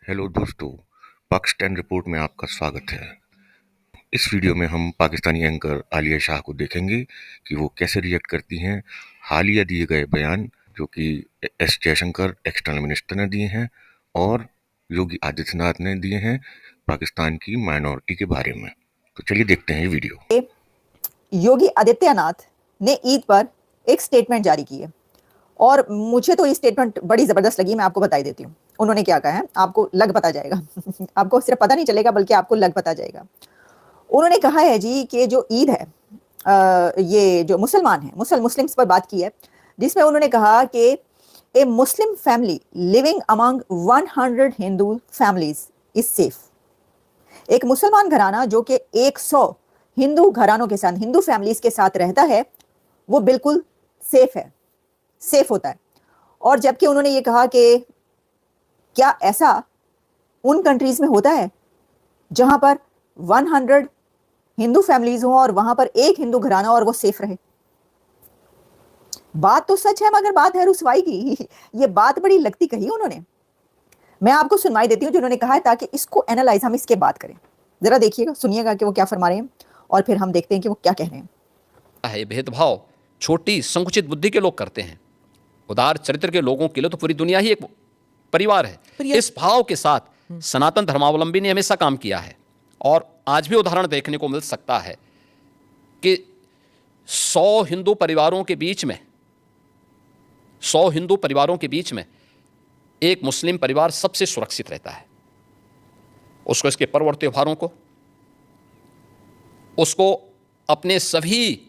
Hello दोस्तों, Pakistan report में आपका स्वागत है। इस वीडियो में हम पाकिस्तानी एंकर आलिया शाह को देखेंगे कि वो कैसे रिएक्ट करती हैं हालिया दिए गए बयान जो कि एस जयशंकर एक्सटर्नल मिनिस्टर ने दिए हैं और योगी आदित्यनाथ ने दिए हैं पाकिस्तान की माइनॉरिटी के बारे में। तो चलिए देखते हैं ये वीडियो। योगी आदित्यनाथ ने ईद पर एक स्टेटमेंट जारी की है और मुझे तो ये स्टेटमेंट बड़ी जबरदस्त लगी। मैं आपको बता देती हूँ उन्होंने क्या कहा है, आपको लग पता जाएगा आपको सिर्फ पता नहीं चलेगा बल्कि आपको लग पता जाएगा। उन्होंने कहा है जी कि जो ईद है, ये जो मुसलमान है, मुस्लिम्स पर बात की है, जिसमें उन्होंने कहा कि a Muslim family living among 100 Hindu families is safe. एक मुसलमान घराना जो कि 100 हिंदू घरानों के साथ, हिंदू फैमिलीज के साथ रहता है, वो बिल्कुल सेफ है, सेफ होता है। और जबकि उन्होंने ये कहा कि क्या ऐसा उन कंट्रीज में होता है जहां पर 100 हिंदू फैमिलीज हो और वहां पर एक हिंदू घराना और वो सेफ रहे। बात तो सच है मगर बात है रुसवाई की। ये बात बड़ी लगती कही उन्होंने। मैं आपको सुनवाई देती हूं जो उन्होंने कहा है ताकि इसको एनालाइज हम इसके बात करें। जरा देखिएगा, सुनिएगा कि वो क्या फरमा रहे हैं और फिर हम देखते हैं कि वो क्या कह रहे हैं। भेदभाव छोटी संकुचित बुद्धि के लोग करते हैं, उदार चरित्र के लोगों के लिए तो पूरी दुनिया ही एक परिवार है। इस भाव के साथ सनातन धर्मावलंबी ने हमेशा काम किया है और आज भी उदाहरण देखने को मिल सकता है कि 100 हिंदू परिवारों के बीच में 100 हिंदू परिवारों के बीच में एक मुस्लिम परिवार सबसे सुरक्षित रहता है। उसको इसके पर्व और त्योहारों को, उसको अपने सभी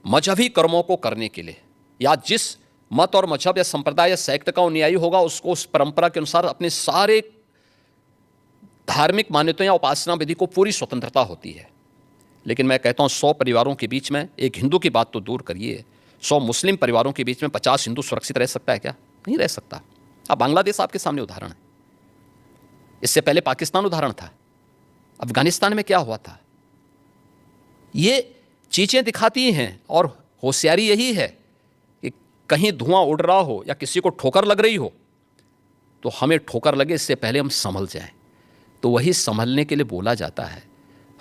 मजहबी कर्मों को करने के लिए, या जिस मत और मजहब या संप्रदाय या सेक्ट का अनुयायी होगा उसको उस परंपरा के अनुसार अपने सारे धार्मिक मान्यताओं या उपासना विधि को पूरी स्वतंत्रता होती है। लेकिन मैं कहता हूं 100 परिवारों के बीच में एक हिंदू की बात तो दूर करिए, 100 मुस्लिम परिवारों के बीच में 50 हिंदू सुरक्षित रह सकता है क्या? नहीं रह सकता। अब बांग्लादेश आपके सामने उदाहरण है, इससे पहले पाकिस्तान उदाहरण था, अफगानिस्तान में क्या हुआ था। ये चीजें दिखाती हैं और होशियारी यही है कि कहीं धुआं उड़ रहा हो या किसी को ठोकर लग रही हो तो हमें ठोकर लगे इससे पहले हम संभल जाएं। तो वही संभलने के लिए बोला जाता है।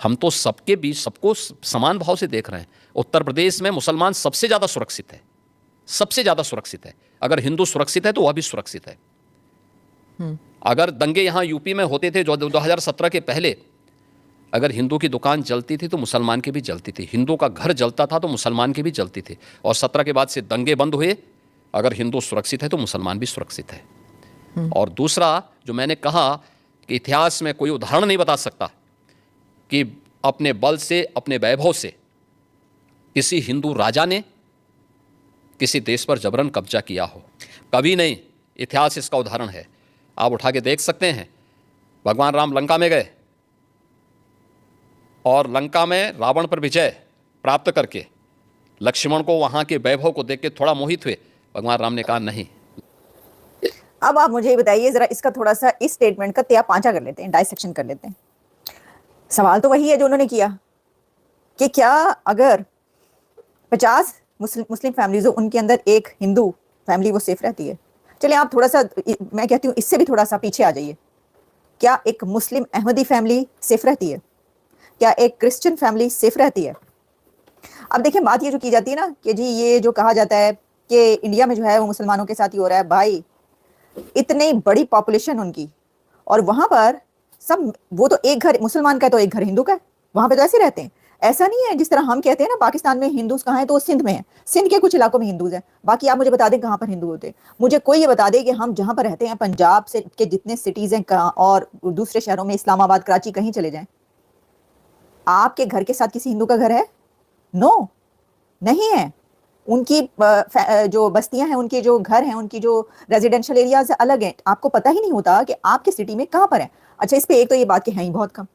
हम तो सबके बीच सबको समान भाव से देख रहे हैं। उत्तर प्रदेश में मुसलमान सबसे ज़्यादा सुरक्षित है, सबसे ज़्यादा सुरक्षित है। अगर हिंदू सुरक्षित है तो वह भी सुरक्षित है। अगर दंगे यहाँ यूपी में होते थे जो 2017 के पहले, अगर हिंदू की दुकान जलती थी तो मुसलमान की भी जलती थी, हिंदू का घर जलता था तो मुसलमान की भी जलती थी। और 17 के बाद से दंगे बंद हुए। अगर हिंदू सुरक्षित है तो मुसलमान भी सुरक्षित है। और दूसरा जो मैंने कहा कि इतिहास में कोई उदाहरण नहीं बता सकता कि अपने बल से, अपने वैभव से किसी हिंदू राजा ने किसी देश पर जबरन कब्जा किया हो, कभी नहीं। इतिहास इसका उदाहरण है, आप उठा के देख सकते हैं। भगवान राम लंका में गए और लंका में रावण पर विजय प्राप्त करके लक्ष्मण को वहां के वैभव को देख के थोड़ा मोहित हुए। भगवान राम ने कहा नहीं। अब आप मुझे बताइए जरा, इसका थोड़ा सा इस स्टेटमेंट का त्या पांचा कर लेते हैं, डाइसेक्शन कर लेते हैं। सवाल तो वही है जो उन्होंने किया कि क्या अगर 50 मुस्लिम फैमिलीज हो, उनके अंदर एक हिंदू फैमिली, वो सेफ रहती है? चलिए आप थोड़ा सा, मैं कहती हूँ इससे भी थोड़ा सा पीछे आ जाइए। क्या एक मुस्लिम अहमदी फैमिली सेफ रहती है? क्या एक क्रिश्चियन फैमिली सेफ रहती है? अब देखिए बात ये जो की जाती है ना कि जी ये जो कहा जाता है कि इंडिया में जो है वो मुसलमानों के साथ ही हो रहा है। भाई इतनी बड़ी पॉपुलेशन उनकी, और वहां पर सब, वो तो एक घर मुसलमान का है तो एक घर हिंदू का है, वहां पे तो ऐसे रहते हैं। ऐसा नहीं है जिस तरह हम कहते हैं ना पाकिस्तान में हिंदूज कहाँ हैं, तो सिंध में है, सिंध के कुछ इलाकों में हिंदूज हैं। बाकी आप मुझे बता दें कहाँ पर हिंदू होते हैं। मुझे कोई ये बता दे कि हम जहां पर रहते हैं पंजाब से के जितने सिटीज हैं और दूसरे शहरों में, इस्लामाबाद, कराची, कहीं चले जाएं, आपके घर के साथ किसी हिंदू का घर है? नो, नहीं है। उनकी जो बस्तियां हैं, उनके जो घर हैं, उनकी जो रेजिडेंशियल एरियाज अलग हैं। आपको पता ही नहीं होता कि आपके सिटी में कहाँ पर है। अच्छा, इस पे एक तो ये बात कि है ही बहुत कम।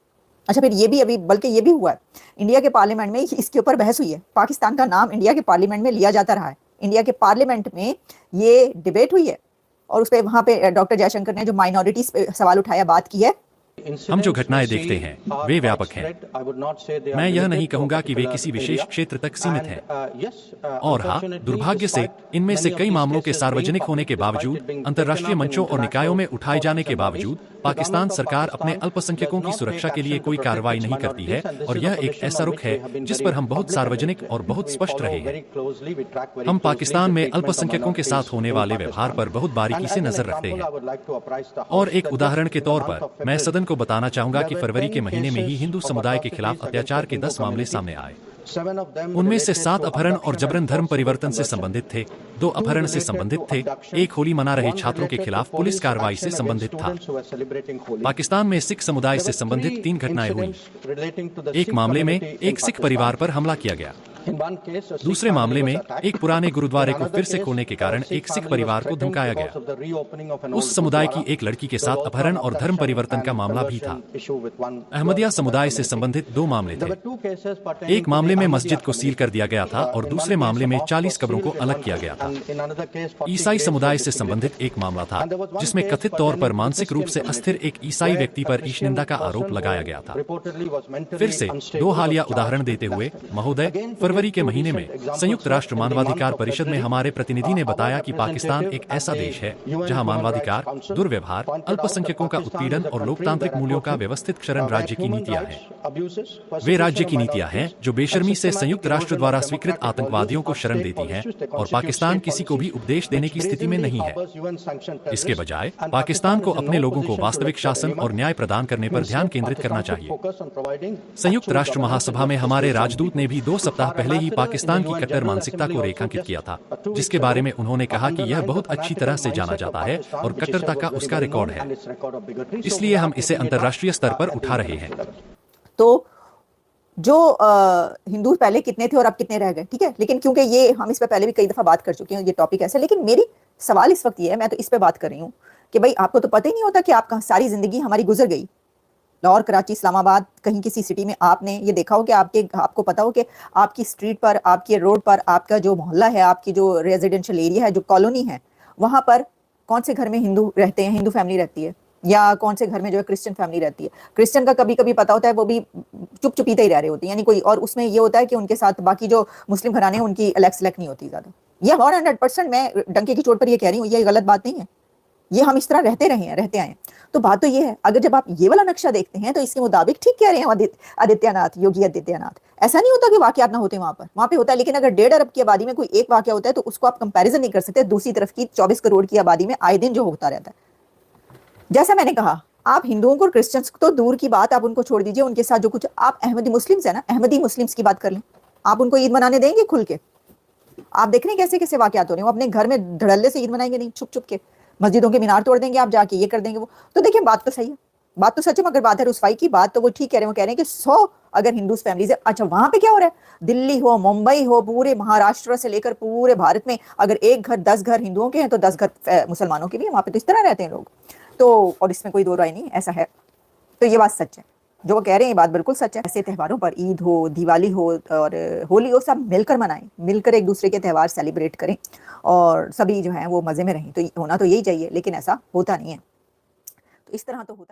अच्छा, फिर ये भी अभी बल्कि ये भी हुआ है, इंडिया के पार्लियामेंट में इसके ऊपर बहस हुई है। पाकिस्तान का नाम इंडिया के पार्लियामेंट में लिया जाता रहा है। इंडिया के पार्लियामेंट में ये डिबेट हुई है और उस पर वहाँ पे डॉक्टर जयशंकर ने जो माइनॉरिटीज पे सवाल उठाया, बात की है। हम जो घटनाएं देखते हैं वे व्यापक हैं। मैं यह नहीं कहूंगा कि वे किसी विशेष क्षेत्र तक सीमित हैं। और हाँ, दुर्भाग्य से इनमें से कई मामलों के सार्वजनिक होने के बावजूद, अंतर्राष्ट्रीय मंचों और निकायों में उठाए जाने के बावजूद पाकिस्तान सरकार अपने अल्पसंख्यकों की सुरक्षा के लिए कोई कार्रवाई नहीं करती है और यह एक ऐसा रुख है जिस पर हम बहुत सार्वजनिक और बहुत स्पष्ट रहे हैं। हम पाकिस्तान में अल्पसंख्यकों के साथ होने वाले व्यवहार पर बहुत बारीकी से नजर रखते हैं। और एक उदाहरण के तौर पर मैं सदन को बताना चाहूंगा कि फरवरी के महीने में ही हिंदू समुदाय के खिलाफ अत्याचार के 10 मामले सामने आए। उनमें से 7 अपहरण और जबरन धर्म परिवर्तन से संबंधित थे, 2 अपहरण से संबंधित थे, 1 होली मना रहे छात्रों के खिलाफ पुलिस कार्रवाई से संबंधित था। पाकिस्तान में सिख समुदाय से संबंधित 3 घटनाएं हुई। एक मामले में एक सिख परिवार पर हमला किया गया। दूसरे मामले में एक पुराने गुरुद्वारे को फिर से खोलने के कारण एक सिख परिवार को धमकाया गया। उस समुदाय की एक लड़की के साथ अपहरण और धर्म परिवर्तन का मामला भी था। अहमदिया समुदाय से संबंधित 2 मामले थे। एक मामले में मस्जिद को सील कर दिया गया था और दूसरे मामले में 40 कब्रों को अलग किया गया था। ईसाई समुदाय से संबंधित एक मामला था जिसमें कथित तौर पर मानसिक रूप से अस्थिर एक ईसाई व्यक्ति पर ईशनिंदा का आरोप लगाया गया था। फिर से 2 हालिया उदाहरण देते हुए महोदय, फरवरी के महीने में संयुक्त राष्ट्र मानवाधिकार परिषद में हमारे प्रतिनिधि ने बताया कि पाकिस्तान एक ऐसा देश है जहां मानवाधिकार, दुर्व्यवहार, अल्पसंख्यकों का उत्पीड़न और लोकतांत्रिक मूल्यों का व्यवस्थित क्षरण राज्य की नीतियां हैं। वे राज्य की नीतियां हैं जो बेशर्मी से संयुक्त राष्ट्र द्वारा स्वीकृत आतंकवादियों को शरण देती हैं और पाकिस्तान किसी को भी उपदेश देने की स्थिति में नहीं है। इसके बजाय पाकिस्तान को अपने लोगों को वास्तविक शासन और न्याय प्रदान करने पर ध्यान केंद्रित करना चाहिए। संयुक्त राष्ट्र महासभा में हमारे राजदूत ने भी 2 सप्ताह पहले ही पाकिस्तान की कट्टर मानसिकता को रेखांकित किया था, जिसके बारे में उन्होंने कहा कि यह बहुत अच्छी तरह से जाना जाता है और कट्टरता का उसका रिकॉर्ड है। इसलिए हम इसे अंतर्राष्ट्रीय स्तर पर उठा रहे हैं। तो जो हिंदू पहले कितने थे और अब कितने रह गए, ठीक है, लेकिन क्योंकि ये हम इस पे पहले भी कई दफा बात कर चुके हैं, ये टॉपिक ऐसा, लेकिन मेरी सवाल इस वक्त ये है, मैं तो इस पे बात कर रही हूँ कि भाई आपको तो पता ही नहीं होता कि आपका सारी जिंदगी हमारी गुजर गई। लाहौर, कराची, इस्लामाबाद, कहीं किसी सिटी में आपने ये देखा हो कि आपको पता हो कि आपकी स्ट्रीट पर, आपके रोड पर, आपका जो मोहल्ला है, आपकी जो रेजिडेंशियल एरिया है, जो कॉलोनी है, वहां पर कौन से घर में हिंदू रहते हैं, हिंदू फैमिली रहती है, या कौन से घर में जो है क्रिश्चियन फैमिली रहती है। क्रिश्चियन का कभी कभी पता होता है, वो भी चुप चुपीते ही रह रहे होते हैं, यानी कोई, और उसमें ये होता है कि उनके साथ बाकी जो मुस्लिम घराने हैं उनकी सेलेक्ट नहीं होती ज्यादा। ये 100% मैं डंके की चोट पर ये कह रही हूँ, ये गलत बात नहीं है, ये हम इस तरह रहते आए हैं। तो बात तो ये है, अगर जब आप ये वाला नक्शा देखते हैं तो इसके मुताबिक ठीक कह रहे हैं आदित्यनाथ, योगी आदित्यनाथ। ऐसा नहीं होता कि वाकयात ना होते वहां पे होता है, लेकिन अगर 1.5 अरब की आबादी में कोई एक वाकया होता है तो उसको आप कंपैरिजन नहीं कर सकते दूसरी तरफ की 24 करोड़ की आबादी में आए दिन जो होता रहता है। जैसा मैंने कहा, आप हिंदुओं को, क्रिश्चियंस तो दूर की बात, आप उनको छोड़ दीजिए, उनके साथ जो कुछ, आप अहमदी मुस्लिम्स है ना, अहमदी मुस्लिम्स की बात कर लें, आप उनको ईद मनाने देंगे खुल के? आप देख रहे हैं कैसे कैसे वाकयात हो रहे हैं, वो अपने घर में धड़ल्ले से ईद मनाएंगे नहीं, छुप छुप के मस्जिदों के मीनार तोड़ देंगे आप जाके, ये कर देंगे वो। तो देखिए, बात तो सही है, बात तो सच है, मगर बात है रुसवाई की बात, तो वो ठीक कह रहे हैं, वो कह रहे हैं कि 100 अगर हिंदू फैमिलीज है, अच्छा वहां पे क्या हो रहा है, दिल्ली हो, मुंबई हो, पूरे महाराष्ट्र से लेकर पूरे भारत में अगर एक घर 10 घर हिंदुओं के हैं तो 10 घर मुसलमानों के भी हैं, वहां पे तो इस तरह रहते हैं लोग। तो और इसमें कोई दो राय नहीं, ऐसा है। तो ये बात सच है, जो वो कह रहे हैं ये बात बिल्कुल सच है। ऐसे त्योहारों पर, ईद हो, दिवाली हो और होली हो, सब मिलकर मनाएं, मिलकर एक दूसरे के त्यौहार सेलिब्रेट करें और सभी जो है वो मजे में रहें। तो होना तो यही चाहिए, लेकिन ऐसा होता नहीं है। तो इस तरह तो होता है।